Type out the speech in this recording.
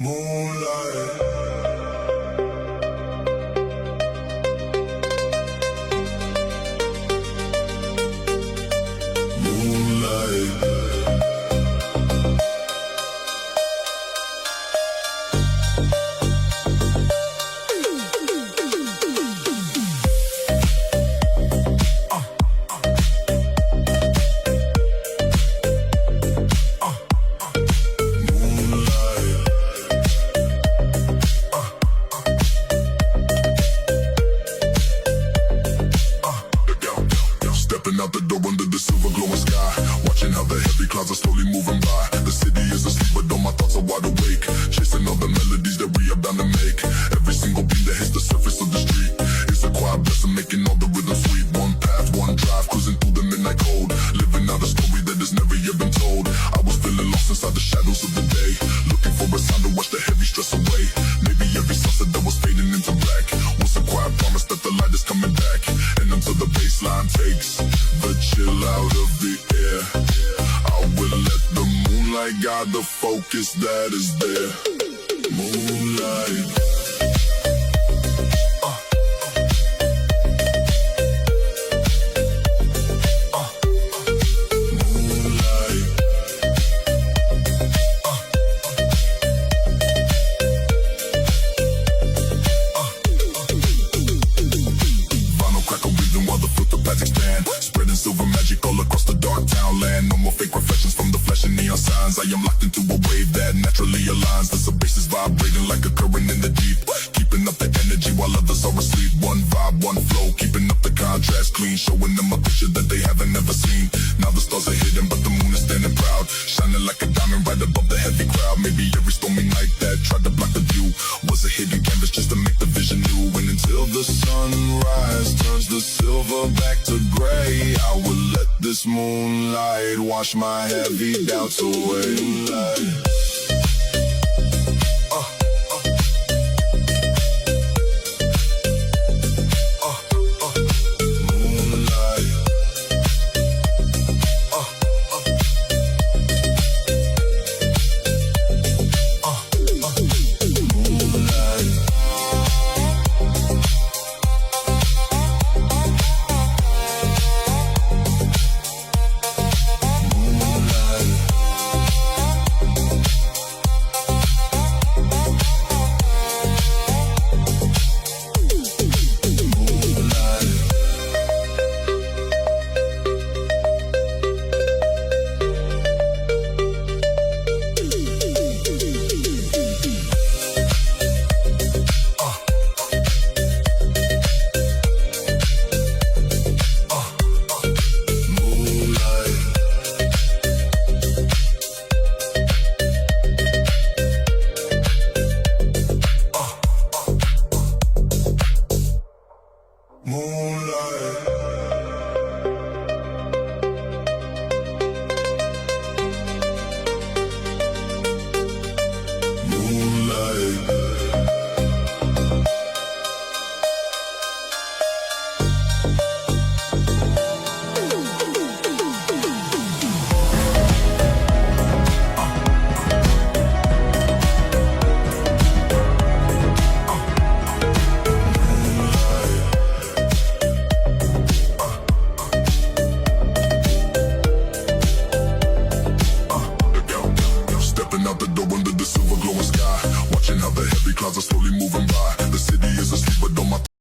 Moonlight. Out the door under the silver glowing sky, watching how the heavy clouds are slowly moving by. The city is asleep, but all my thoughts are wide awake, chasing all the melodies that we are bound to make. Every single beat that hits the surface of the street is a quiet blessing, making all the rhythm sweet. One path, one drive, cruising through the midnight cold, living out a story that has never yet been told. I was feeling lost inside the shadows of the day, looking for a sound to wash the heavy stress away. Maybe every sunset that was fading into black was a quiet promise that the light is coming back. And until the baseline takes the chill out of the air, I will let the moonlight guide the focus that is there. Moonlight. Spreading silver magic all across the dark town land. No more fake reflections from the flesh and neon signs. I am locked into a wave that naturally aligns. The sub-bass is vibrating like a current in the deep, keeping up the energy while others are asleep. One vibe, one flow, keeping up the contrast clean, showing them a picture that they haven't ever seen. Now the stars are hidden, but the moon is standing proud, shining like a diamond right above the heavy crowd. Maybe every stormy night that tried to block the view was a hidden canvas just to make the vision new. And until the sunrise turns the silver back to gray, I will let this moonlight wash my heavy doubts away. Moonlight. Out the door under the silver glowing sky, watching how the heavy clouds are slowly moving